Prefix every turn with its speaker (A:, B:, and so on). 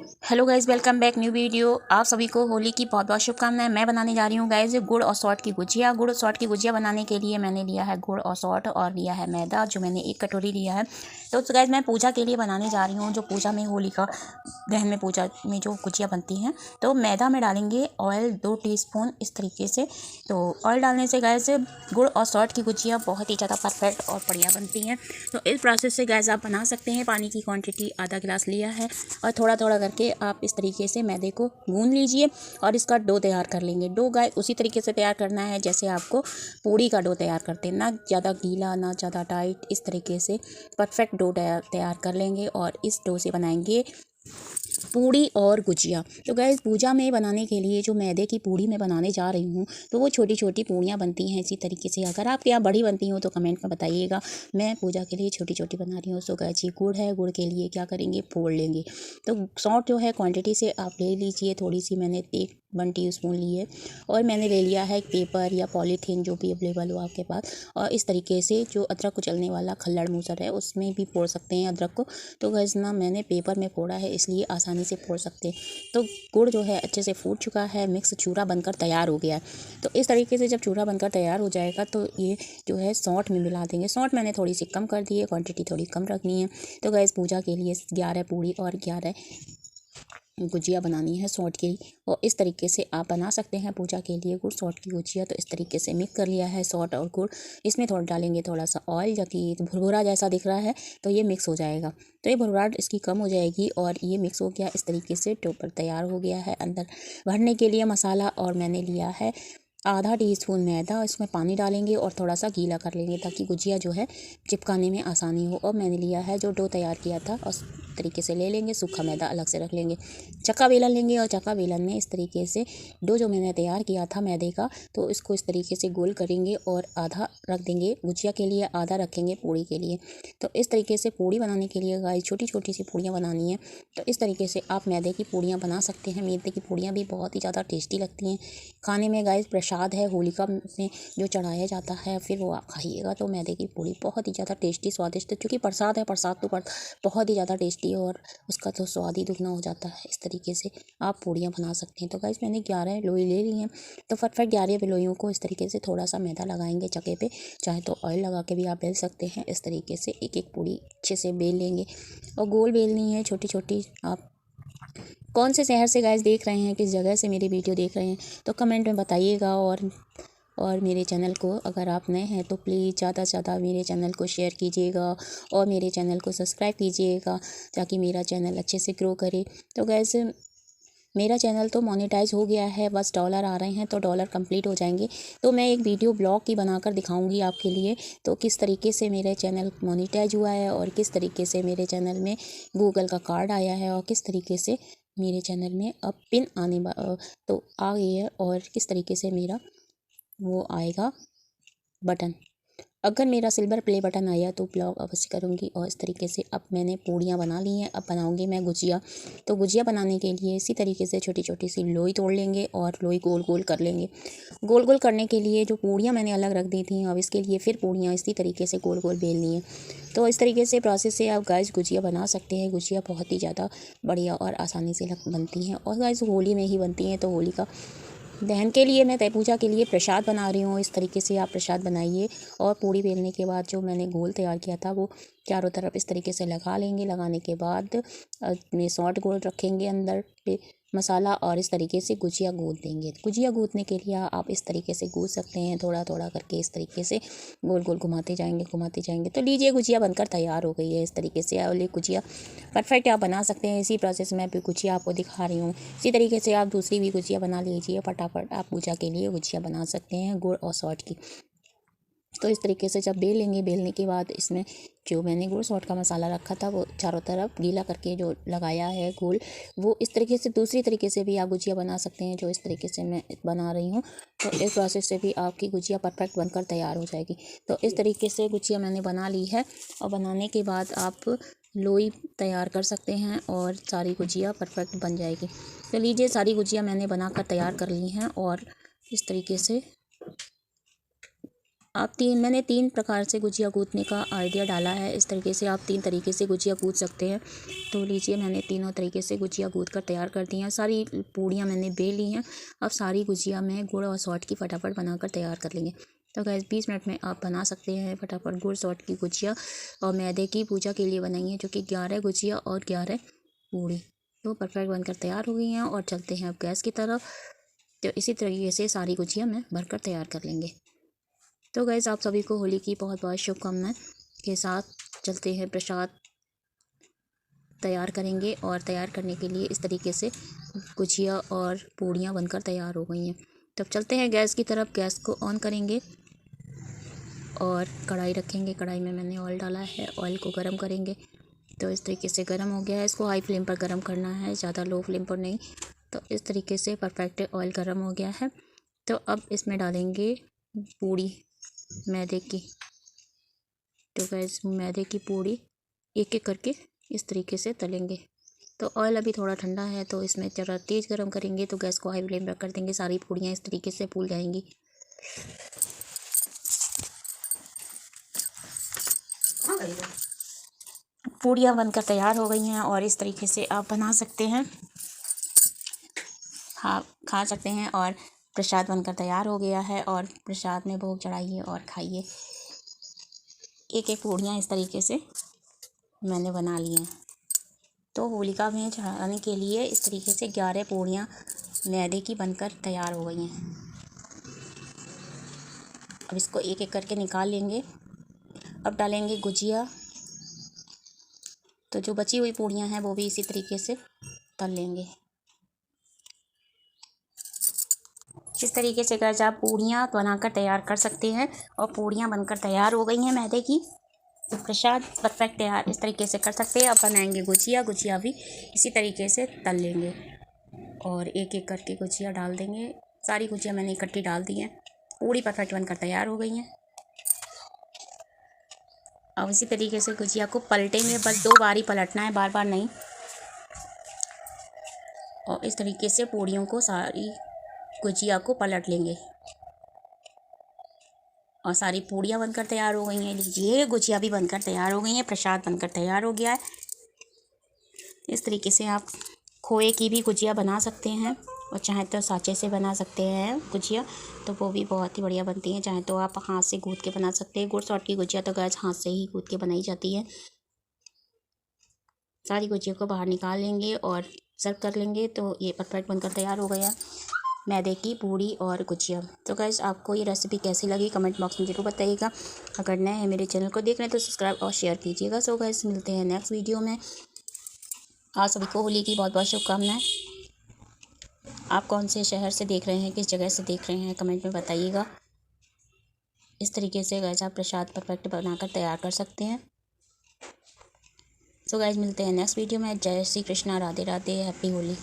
A: Hello guys, welcome back new video. आप सभी को होली की बहुत बहुत शुभकामनाएं। मैं बनाने जा रही हूँ गाइज गुड़ और सॉल्ट की गुजिया। गुड़ और सॉल्ट की गुजिया बनाने के लिए मैंने लिया है गुड़ और सॉल्ट और लिया है मैदा, जो मैंने 1 कटोरी लिया है। तो गाइज मैं पूजा के लिए बनाने जा रही हूँ, जो पूजा में होली का दहन में पूजा में जो गुजिया बनती हैं। तो मैदा में डालेंगे ऑयल 2 टीस्पून इस तरीके से। तो ऑयल डालने से गाइज गुड़ और सॉल्ट की गुजिया बहुत ही ज़्यादा परफेक्ट और बढ़िया बनती हैं। तो इस प्रोसेस से गाइज आप बना सकते हैं। पानी की क्वांटिटी आधा गिलास लिया है और थोड़ा थोड़ा करके आप इस तरीके से मैदे को गूंद लीजिए और इसका डो तैयार कर लेंगे। डो गाय उसी तरीके से तैयार करना है जैसे आपको पूड़ी का डो तैयार करते हैं, ना ज़्यादा गीला ना ज़्यादा टाइट। इस तरीके से परफेक्ट डो तैयार कर लेंगे और इस डो से बनाएंगे पूड़ी और गुजिया। तो गैस पूजा में बनाने के लिए जो मैदे की पूड़ी मैं बनाने जा रही हूँ, तो वो छोटी छोटी पूड़ियाँ बनती हैं इसी तरीके से। अगर आपके यहाँ बड़ी बनती हो तो कमेंट में बताइएगा। मैं पूजा के लिए छोटी छोटी बना रही हूँ। सो गैस ये गुड़ है, गुड़ के लिए क्या करेंगे, फोड़ लेंगे। तो सॉल्ट जो है क्वांटिटी से आप ले लीजिए। थोड़ी सी मैंने 1 टीस्पून ली है और मैंने ले लिया है एक पेपर या पॉलीथीन, जो भी अवेलेबल हो आपके पास। और इस तरीके से जो अदरक कुचलने वाला खल्लड़ मूसर है उसमें भी फोड़ सकते हैं अदरक को। तो गैस ना मैंने पेपर में फोड़ा है, इसलिए आसानी से फोड़ सकते हैं। तो गुड़ जो है अच्छे से फूट चुका है, मिक्स चूरा बनकर तैयार हो गया है। तो इस तरीके से जब चूरा बनकर तैयार हो जाएगा तो ये जो है सौंठ में मिला देंगे। सौंठ मैंने थोड़ी सी कम कर दी है, क्वांटिटी थोड़ी कम रखनी है। तो गैस पूजा के लिए 11 पूड़ी और 11 गुजिया बनानी है सॉल्ट की। और इस तरीके से आप बना सकते हैं पूजा के लिए गुड़ सॉल्ट की गुजिया। तो इस तरीके से मिक्स कर लिया है सॉल्ट और गुड़। इसमें थोड़ा डालेंगे थोड़ा सा ऑयल, जबकि भुरभुरा जैसा दिख रहा है तो ये मिक्स हो जाएगा। तो ये भुरभुराहट इसकी कम हो जाएगी और ये मिक्स हो गया। इस तरीके से टोपर तैयार हो गया है। अंदर भरने के लिए मसाला और मैंने लिया है आधा टीस्पून मैदा। इसमें पानी डालेंगे और थोड़ा सा गीला कर लेंगे ताकि गुजिया जो है चिपकाने में आसानी हो। और मैंने लिया है जो डो तैयार किया था और तरीके से ले लेंगे। सूखा मैदा अलग से रख लेंगे। चक्का बेलन लेंगे और चक्का बेलन में इस तरीके से डो जो मैंने तैयार किया था मैदे का, तो इसको इस तरीके से गोल करेंगे और आधा रख देंगे गुजिया के लिए, आधा रखेंगे पूड़ी के लिए। तो इस तरीके से पूड़ी बनाने के लिए गाइस छोटी छोटी सी पूड़ियाँ बनानी है। तो इस तरीके से आप मैदे की पूड़ियाँ बना सकते हैं। मैदे की पूड़ियाँ भी बहुत ही ज़्यादा टेस्टी लगती हैं खाने में। गाइस प्रसाद है होलिका में जो चढ़ाया जाता है, फिर वो आप खाइएगा तो मैदे की पूड़ी बहुत ही ज़्यादा टेस्टी स्वादिष्ट, क्योंकि प्रसाद है, प्रसाद तो बहुत ही ज़्यादा टेस्टी है और उसका तो स्वाद ही दुगना हो जाता है। इस तरीके से आप पूड़ियाँ बना सकते हैं। तो गाइस मैंने 11 लोई ले ली हैं। तो फटफट 11 लोइयों को इस तरीके से थोड़ा सा मैदा लगाएंगे चक्के पे, चाहे तो ऑयल लगा के भी आप बेल सकते हैं। इस तरीके से एक एक पूड़ी अच्छे से बेल लेंगे और गोल बेलनी है छोटी छोटी। आप कौन से शहर से गाइस देख रहे हैं, किस जगह से मेरी वीडियो देख रहे हैं, तो कमेंट में बताइएगा। और मेरे चैनल को अगर आप नए हैं तो प्लीज़ ज़्यादा से ज़्यादा मेरे चैनल को शेयर कीजिएगा और मेरे चैनल को सब्सक्राइब कीजिएगा ताकि मेरा चैनल अच्छे से ग्रो करे। तो गैस मेरा चैनल तो मोनेटाइज हो गया है, बस डॉलर आ रहे हैं तो डॉलर कंप्लीट हो जाएंगे तो मैं एक वीडियो ब्लॉग की बनाकर दिखाऊंगी आपके लिए। तो किस तरीके से मेरे चैनल मोनेटाइज हुआ है और किस तरीके से मेरे चैनल में गूगल का कार्ड आया है और किस तरीके से मेरे चैनल में अब पिन तो आ गई है और किस तरीके से मेरा वो आएगा बटन। अगर मेरा सिल्वर प्ले बटन आया तो ब्लॉग अवश्य करूँगी। और इस तरीके से अब मैंने पूड़ियाँ बना ली हैं। अब बनाऊँगी मैं गुजिया। तो गुजिया बनाने के लिए इसी तरीके से छोटी छोटी सी लोई तोड़ लेंगे और लोई गोल गोल कर लेंगे। गोल गोल करने के लिए जो पूड़ियाँ मैंने अलग रख दी थी, अब इसके लिए फिर पूड़ियाँ इसी तरीके से गोल गोल बेलनी है। तो इस तरीके से प्रोसेस से आप गाइस गुजिया बना सकते हैं। गुजिया बहुत ही ज़्यादा बढ़िया और आसानी से बनती हैं और गाइस होली में ही बनती हैं। तो होली का दहन के लिए मैं तय पूजा के लिए प्रसाद बना रही हूँ। इस तरीके से आप प्रसाद बनाइए और पूड़ी बेलने के बाद जो मैंने घोल तैयार किया था वो चारों तरफ इस तरीके से लगा लेंगे। लगाने के बाद में सॉल्ट घोल रखेंगे अंदर पे मसाला और इस तरीके से गुजिया गूँथ देंगे। गुजिया गूँथने के लिए आप इस तरीके से गूँथ सकते हैं, थोड़ा थोड़ा करके इस तरीके से गोल गोल घुमाते जाएंगे। तो लीजिए गुजिया बनकर तैयार हो गई है। इस तरीके से और ये गुजिया परफेक्ट आप बना सकते हैं। इसी प्रोसेस में भी गुजिया आपको दिखा रही हूँ। इसी तरीके से आप दूसरी भी गुजिया बना लीजिए। फटाफट आप पूजा के लिए गुजिया बना सकते हैं गुड़ और सॉल्ट की। तो इस तरीके से जब बेल लेंगे, बेलने के बाद इसमें जो मैंने गुड़ सॉल्ट का मसाला रखा था वो चारों तरफ गीला करके जो लगाया है गोल, वो इस तरीके से दूसरी तरीके से भी आप गुजिया बना सकते हैं जो इस तरीके से मैं बना रही हूँ। तो इस प्रोसेस से भी आपकी गुजिया परफेक्ट बनकर तैयार हो जाएगी। तो इस तरीके से गुजिया मैंने बना ली है और बनाने के बाद आप लोई तैयार कर सकते हैं और सारी गुजिया परफेक्ट बन जाएगी। तो लीजिए सारी गुजिया मैंने बनाकर तैयार कर ली हैं और इस तरीके से मैंने 3 प्रकार से गुजिया गूँथने का आइडिया डाला है। इस तरीके से आप 3 तरीके से गुजिया गूँथ सकते हैं। तो लीजिए, मैंने तीनों तरीके से गुजिया गूँथ कर तैयार कर दी हैं। सारी पूड़ियाँ मैंने बेल ली हैं। अब सारी गुजिया मैं गुड़ और सॉल्ट की फटाफट बनाकर तैयार कर लेंगे। तो गाइस 20 मिनट में आप बना सकते हैं फटाफट गुड़ सॉल्ट की गुजिया। और मैदे की पूजा के लिए बनाई है, जो कि 11 गुजिया और 11 पूड़ी तो परफेक्ट बनकर तैयार हो गई हैं। और चलते हैं अब गैस की तरफ। तो इसी तरीके से सारी गुजिया मैं भरकर तैयार कर लेंगे। तो गाइस आप सभी को होली की बहुत बहुत शुभकामनाएं के साथ चलते हैं प्रसाद तैयार करेंगे। और तैयार करने के लिए इस तरीके से गुजिया और पूड़ियाँ बनकर तैयार हो गई हैं। तब चलते हैं गैस की तरफ। गैस को ऑन करेंगे और कढ़ाई रखेंगे। कढ़ाई में मैंने ऑयल डाला है। ऑयल को गर्म करेंगे। तो इस तरीके से गर्म हो गया है। इसको हाई फ्लेम पर गर्म करना है, ज़्यादा लो फ्लेम पर नहीं। तो इस तरीके से परफेक्ट ऑयल गर्म हो गया है। तो अब इसमें डालेंगे पूड़ी मैदे की। तो गैस मैदे की पूड़ी एक एक करके इस तरीके से तलेंगे। तो ऑयल अभी थोड़ा ठंडा है, तो इसमें ज़रा तेज़ गर्म करेंगे। तो गैस को हाई फ्लेम पर कर देंगे। सारी पूड़ियाँ इस तरीके से फूल जाएंगी। पूड़ियाँ बनकर तैयार हो गई हैं और इस तरीके से आप बना सकते हैं, खा सकते हैं। और प्रसाद बनकर तैयार हो गया है और प्रसाद में भोग चढ़ाइए और खाइए। एक एक पूड़ियाँ इस तरीके से मैंने बना ली हैं। तो होलिका में चढ़ाने के लिए इस तरीके से 11 पूड़ियाँ मैदे की बनकर तैयार हो गई हैं। अब इसको एक एक करके निकाल लेंगे। अब डालेंगे गुजिया। तो जो बची हुई पूड़ियाँ हैं वो भी इसी तरीके से तल लेंगे। इस तरीके से गाइस आप पूड़ियाँ बनाकर तैयार कर सकते हैं। और पूड़ियाँ बनकर तैयार हो गई हैं मैदे की। तो प्रसाद परफेक्ट तैयार इस तरीके से कर सकते हैं। अब बनाएंगे गुजिया। गुजिया भी इसी तरीके से तल लेंगे और एक एक करके गुजिया डाल देंगे। सारी गुजिया मैंने इकट्ठी डाल दी हैं। पूड़ी परफेक्ट बनकर तैयार हो गई हैं। अब इसी तरीके से गुजिया को पलटेंगे, बस 2 बार ही पलटना है, बार बार नहीं। और इस तरीके से पूड़ियों को सारी गुजिया को पलट लेंगे और सारी पूड़ियाँ बनकर तैयार हो गई हैं। लीजिए, गुजिया भी बनकर तैयार हो गई हैं। प्रसाद बनकर तैयार हो गया है। इस तरीके से आप खोए की भी गुजिया बना सकते हैं और चाहे तो साँचे से बना सकते हैं गुजिया, तो वो भी बहुत ही बढ़िया बनती हैं। चाहे तो आप हाथ से गूँथ के बना सकते हैं। गुड़ सॉल्ट की गुजिया तो गैस हाथ से ही गूँथ के बनाई जाती है। सारी गुजिया को बाहर निकाल लेंगे और सर्व कर लेंगे। तो ये परफेक्ट बनकर तैयार हो गया मैदे की पूड़ी और गुजिया। तो गाइस आपको ये रेसिपी कैसी लगी कमेंट बॉक्स में जरूर बताइएगा। अगर नए हैं मेरे चैनल को देख रहे हैं तो सब्सक्राइब और शेयर कीजिएगा। सो गाइस मिलते हैं नेक्स्ट वीडियो में। आप सभी को होली की बहुत बहुत शुभकामनाएं। आप कौन से शहर से देख रहे हैं, किस जगह से देख रहे हैं, कमेंट में बताइएगा। इस तरीके से गाइस आप प्रसाद परफेक्ट बनाकर तैयार कर सकते हैं। सो गाइस मिलते हैं नेक्स्ट वीडियो में। जय श्री कृष्णा, राधे राधे, हैप्पी होली।